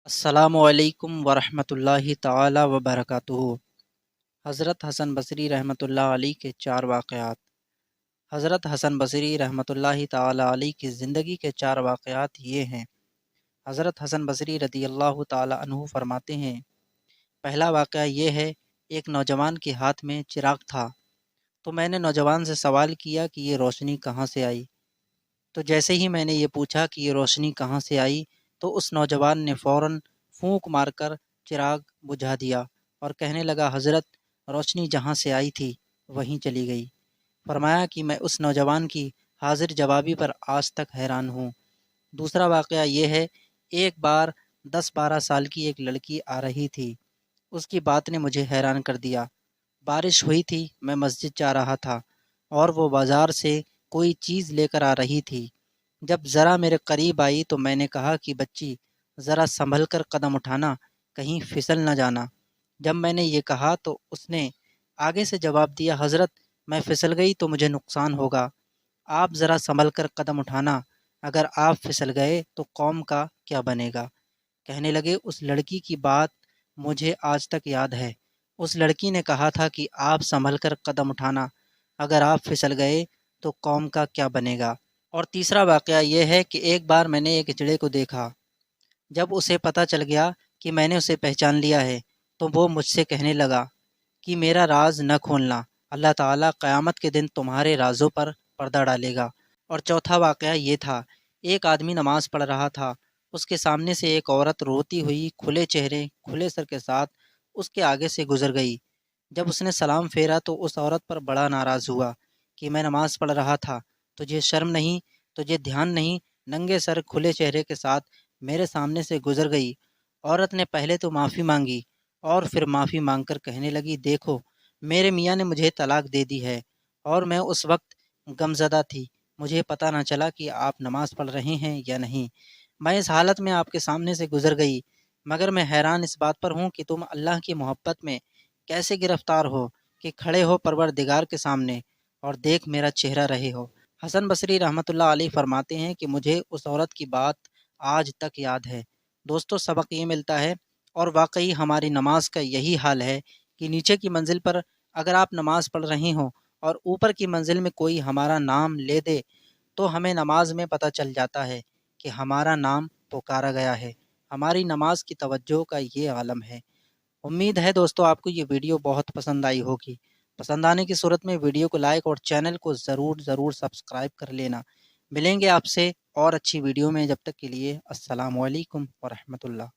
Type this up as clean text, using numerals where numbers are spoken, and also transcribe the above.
السلام علیکم ورحمۃ اللہ تعالی وبرکاتہ۔ حضرت حسن بصری رحمۃ اللہ علیہ کے چار واقعات۔ حضرت حسن بصری رحمۃ اللہ تعالی علیہ کی زندگی کے چار واقعات یہ ہیں۔ حضرت حسن بصری رضی اللہ تعالی عنہ فرماتے ہیں، پہلا واقعہ یہ ہے، ایک نوجوان کے ہاتھ میں چراغ تھا، تو میں نے نوجوان سے سوال کیا کہ یہ روشنی کہاں سے آئی؟ تو جیسے ہی میں نے یہ پوچھا کہ یہ روشنی کہاں سے آئی، تو اس نوجوان نے فوراً پھونک مار کر چراغ بجھا دیا اور کہنے لگا، حضرت روشنی جہاں سے آئی تھی وہیں چلی گئی۔ فرمایا کہ میں اس نوجوان کی حاضر جوابی پر آج تک حیران ہوں۔ دوسرا واقعہ یہ ہے، ایک بار 10-12 سال کی ایک لڑکی آ رہی تھی، اس کی بات نے مجھے حیران کر دیا۔ بارش ہوئی تھی، میں مسجد جا رہا تھا اور وہ بازار سے کوئی چیز لے کر آ رہی تھی۔ جب ذرا میرے قریب آئی تو میں نے کہا کہ بچی ذرا سنبھل کر قدم اٹھانا، کہیں پھسل نہ جانا۔ جب میں نے یہ کہا تو اس نے آگے سے جواب دیا، حضرت میں پھسل گئی تو مجھے نقصان ہوگا، آپ ذرا سنبھل کر قدم اٹھانا، اگر آپ پھسل گئے تو قوم کا کیا بنے گا؟ کہنے لگے، اس لڑکی کی بات مجھے آج تک یاد ہے، اس لڑکی نے کہا تھا کہ آپ سنبھل کر قدم اٹھانا، اگر آپ پھسل گئے تو قوم کا کیا بنے گا۔ اور تیسرا واقعہ یہ ہے کہ ایک بار میں نے ایک ہجڑے کو دیکھا، جب اسے پتہ چل گیا کہ میں نے اسے پہچان لیا ہے تو وہ مجھ سے کہنے لگا کہ میرا راز نہ کھولنا، اللہ تعالیٰ قیامت کے دن تمہارے رازوں پر پردہ ڈالے گا۔ اور چوتھا واقعہ یہ تھا، ایک آدمی نماز پڑھ رہا تھا، اس کے سامنے سے ایک عورت روتی ہوئی کھلے چہرے کھلے سر کے ساتھ اس کے آگے سے گزر گئی۔ جب اس نے سلام پھیرا تو اس عورت پر بڑا ناراض ہوا کہ میں نماز پڑھ رہا تھا، تجھے شرم نہیں، تجھے دھیان نہیں، ننگے سر کھلے چہرے کے ساتھ میرے سامنے سے گزر گئی۔ عورت نے پہلے تو معافی مانگی اور پھر معافی مانگ کر کہنے لگی، دیکھو میرے میاں نے مجھے طلاق دے دی ہے اور میں اس وقت غمزدہ تھی، مجھے پتہ نہ چلا کہ آپ نماز پڑھ رہے ہیں یا نہیں، میں اس حالت میں آپ کے سامنے سے گزر گئی، مگر میں حیران اس بات پر ہوں کہ تم اللہ کی محبت میں کیسے گرفتار ہو کہ کھڑے ہو پروردگار کے سامنے اور دیکھ میرا چہرہ رہے ہو۔ حسن بصری رحمۃ اللہ علیہ فرماتے ہیں کہ مجھے اس عورت کی بات آج تک یاد ہے۔ دوستو، سبق یہ ملتا ہے، اور واقعی ہماری نماز کا یہی حال ہے کہ نیچے کی منزل پر اگر آپ نماز پڑھ رہے ہوں اور اوپر کی منزل میں کوئی ہمارا نام لے دے تو ہمیں نماز میں پتہ چل جاتا ہے کہ ہمارا نام پکارا گیا ہے۔ ہماری نماز کی توجہ کا یہ عالم ہے۔ امید ہے دوستو آپ کو یہ ویڈیو بہت پسند آئی ہوگی۔ پسند آنے کی صورت میں ویڈیو کو لائک اور چینل کو ضرور سبسکرائب کر لینا۔ ملیں گے آپ سے اور اچھی ویڈیو میں، جب تک کے لیے السلام علیکم ورحمۃ اللہ۔